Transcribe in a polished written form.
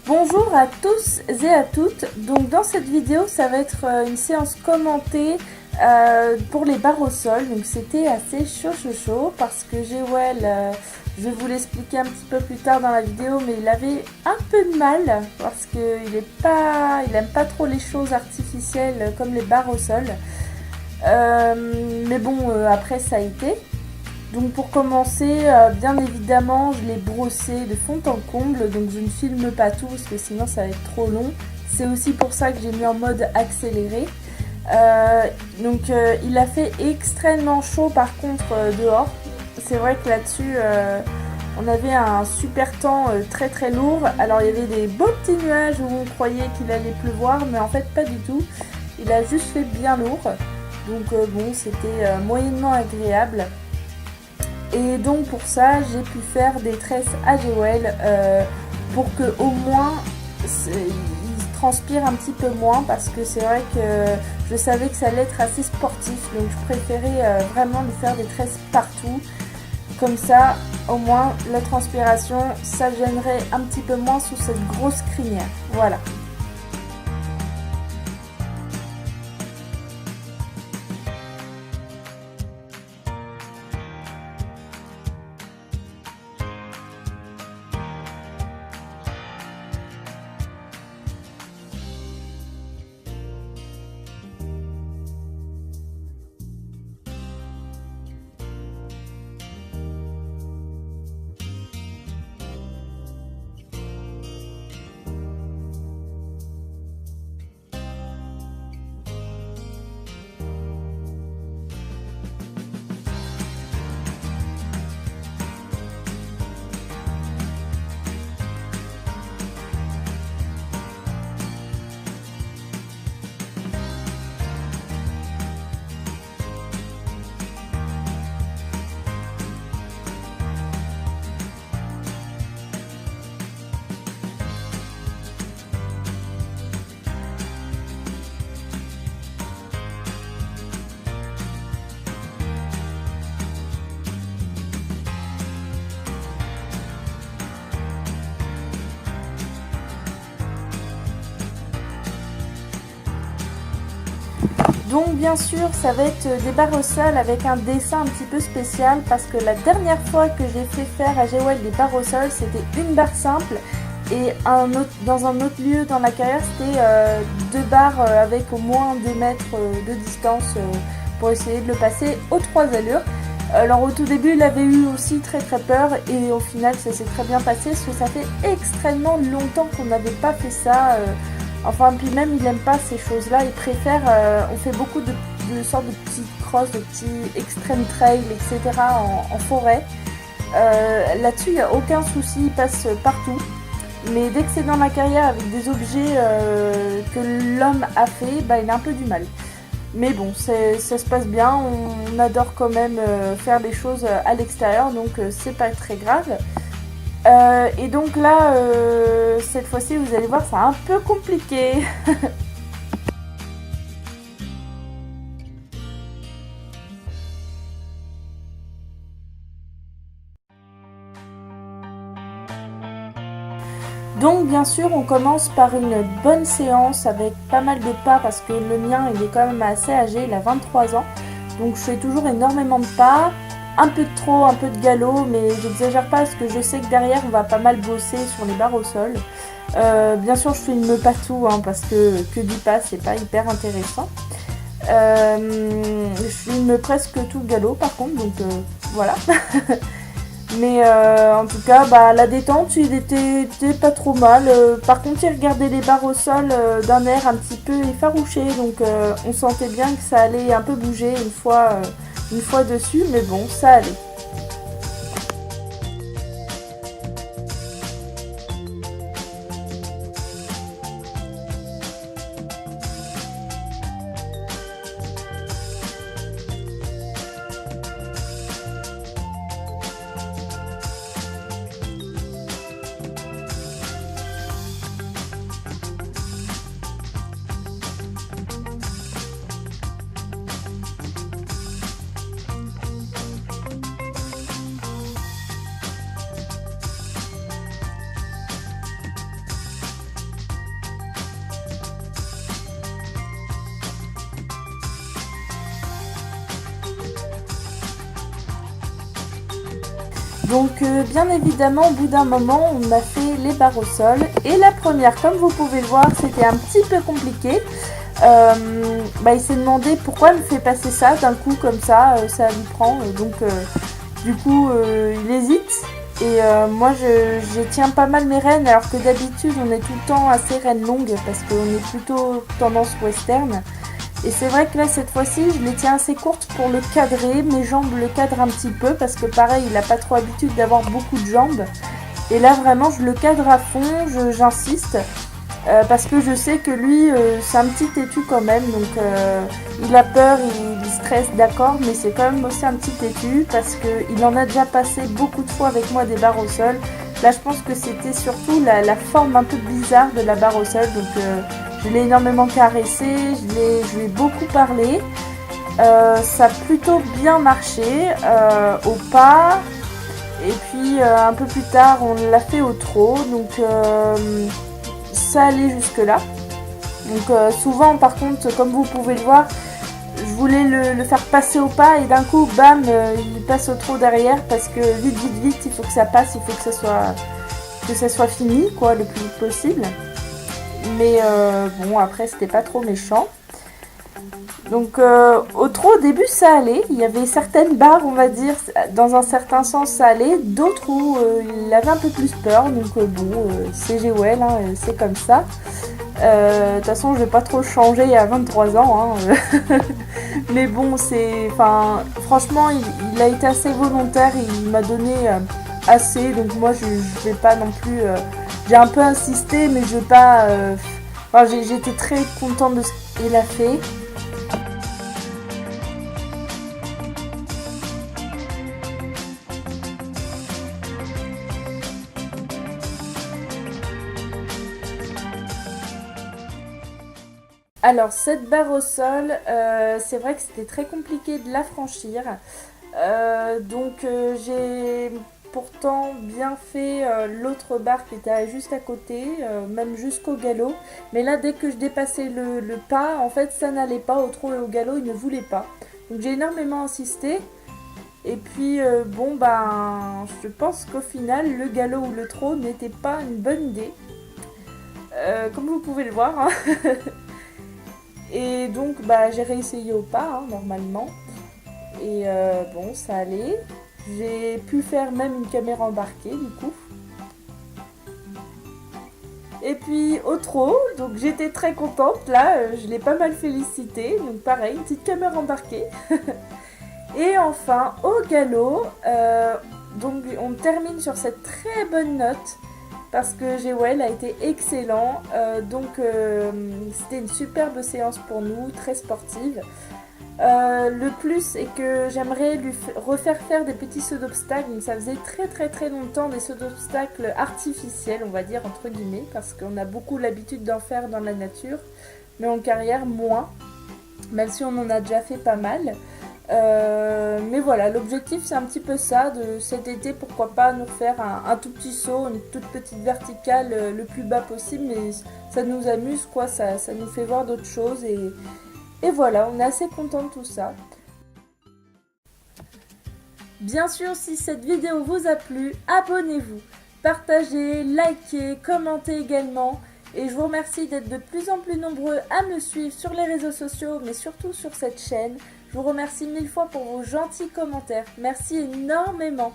Bonjour à tous et à toutes. Donc dans cette vidéo, ça va être une séance commentée pour les barres au sol. Donc c'était assez chaud parce que Jewel, je vais vous l'expliquer un petit peu plus tard dans la vidéo, mais il avait un peu de mal parce qu'il aime pas trop les choses artificielles comme les barres au sol. Mais bon, après ça a été. Donc pour commencer, bien évidemment, je l'ai brossé de fond en comble, donc je ne filme pas tout parce que sinon ça va être trop long. C'est aussi pour ça que j'ai mis en mode accéléré. Il a fait extrêmement chaud par contre dehors. C'est vrai que là-dessus, on avait un super temps très lourd. Alors il y avait des beaux petits nuages où on croyait qu'il allait pleuvoir, mais en fait pas du tout. Il a juste fait bien lourd. Donc bon, c'était moyennement agréable. Et donc pour ça, j'ai pu faire des tresses à Jewel pour que au moins il transpire un petit peu moins, parce que c'est vrai que je savais que ça allait être assez sportif, donc je préférais vraiment lui faire des tresses partout. Comme ça, au moins la transpiration, ça gênerait un petit peu moins sous cette grosse crinière. Voilà. Donc bien sûr, ça va être des barres au sol avec un dessin un petit peu spécial, parce que la dernière fois que j'ai fait faire à Jewel des barres au sol, c'était une barre simple, et dans un autre lieu dans la carrière, c'était deux barres avec au moins 2 mètres de distance pour essayer de le passer aux 3 allures. Alors au tout début, il avait eu aussi très peur, et au final ça s'est très bien passé, parce que ça fait extrêmement longtemps qu'on n'avait pas fait ça. Enfin, puis même, il n'aime pas ces choses-là. Il préfère, on fait beaucoup de sortes de petits crosses, de petits extreme trail, etc. en forêt. Là-dessus, il n'y a aucun souci, il passe partout. Mais dès que c'est dans la carrière avec des objets que l'homme a fait, bah, il a un peu du mal. Mais bon, ça se passe bien. On adore quand même faire des choses à l'extérieur, donc c'est pas très grave. Et donc là, cette fois-ci, vous allez voir, c'est un peu compliqué. Donc bien sûr, on commence par une bonne séance avec pas mal de pas, parce que le mien, il est quand même assez âgé, il a 23 ans. Donc je fais toujours énormément de pas. Un peu de trop, un peu de galop, mais j'exagère pas parce que je sais que derrière on va pas mal bosser sur les barres au sol. Bien sûr, je filme pas tout, hein, parce que du pas, c'est pas hyper intéressant. Je filme presque tout le galop par contre, donc voilà. Mais en tout cas, bah, la détente, il était pas trop mal. Par contre, il regardait les barres au sol d'un air un petit peu effarouché, donc on sentait bien que ça allait un peu bouger une fois dessus, mais bon, ça allait. Donc bien évidemment, au bout d'un moment, on a fait les barres au sol. Et la première, comme vous pouvez le voir, c'était un petit peu compliqué. Il s'est demandé pourquoi il me fait passer ça d'un coup comme ça lui prend. Du coup, il hésite. Et moi, je tiens pas mal mes rênes, alors que d'habitude, on est tout le temps assez rênes longues parce qu'on est plutôt tendance western. Et c'est vrai que là, cette fois-ci, je les tiens assez courtes pour le cadrer. Mes jambes le cadrent un petit peu parce que pareil, il n'a pas trop l'habitude d'avoir beaucoup de jambes. Et là, vraiment, je le cadre à fond, j'insiste. Parce que je sais que lui, c'est un petit têtu quand même. Donc, il a peur, il stresse, d'accord. Mais c'est quand même aussi un petit têtu parce qu'il en a déjà passé beaucoup de fois avec moi des barres au sol. Là, je pense que c'était surtout la forme un peu bizarre de la barre au sol. Donc, je l'ai énormément caressé, je lui ai beaucoup parlé. Ça a plutôt bien marché au pas. Et puis un peu plus tard, on l'a fait au trot. Donc ça allait jusque là. Donc souvent, par contre, comme vous pouvez le voir, je voulais le faire passer au pas et d'un coup, bam, il passe au trot derrière parce que vite, il faut que ça passe, il faut que ça soit fini, quoi, le plus vite possible. Mais bon, après, c'était pas trop méchant. Donc au trot, au début, ça allait. Il y avait certaines barres, on va dire, dans un certain sens, ça allait. D'autres où il avait un peu plus peur. Donc c'est Jewel, hein, c'est comme ça. De toute façon, je vais pas trop changer à 23 ans. Hein. Mais bon, franchement, il a été assez volontaire. Il m'a donné assez. Donc moi, je vais pas non plus... j'ai un peu insisté, mais je vais pas... j'étais très contente de ce qu'il a fait. Alors cette barre au sol, c'est vrai que c'était très compliqué de la franchir. J'ai pourtant bien fait l'autre barre qui était juste à côté, même jusqu'au galop. Mais là, dès que je dépassais le pas, en fait, ça n'allait pas. Au trot et au galop, il ne voulait pas. Donc j'ai énormément insisté. Et puis, je pense qu'au final, le galop ou le trot n'était pas une bonne idée. Comme vous pouvez le voir. Hein. Et donc, j'ai réessayé au pas, hein, normalement. Et ça allait. J'ai pu faire même une caméra embarquée, du coup. Et puis, au trot, donc j'étais très contente. Là, je l'ai pas mal félicité. Donc, pareil, une petite caméra embarquée. Et enfin, au galop, on termine sur cette très bonne note. Parce que Jewel a été excellent, c'était une superbe séance pour nous, très sportive. Le plus est que j'aimerais lui refaire faire des petits sauts d'obstacles, donc ça faisait très longtemps des sauts d'obstacles artificiels, on va dire entre guillemets, parce qu'on a beaucoup l'habitude d'en faire dans la nature, mais en carrière moins, même si on en a déjà fait pas mal. Mais voilà, l'objectif c'est un petit peu ça, de cet été, pourquoi pas nous refaire un tout petit saut, une toute petite verticale le plus bas possible, mais ça nous amuse quoi, ça nous fait voir d'autres choses et voilà, on est assez content de tout ça. Bien sûr, si cette vidéo vous a plu, abonnez-vous, partagez, likez, commentez également. Et je vous remercie d'être de plus en plus nombreux à me suivre sur les réseaux sociaux, mais surtout sur cette chaîne. Je vous remercie 1000 fois pour vos gentils commentaires. Merci énormément.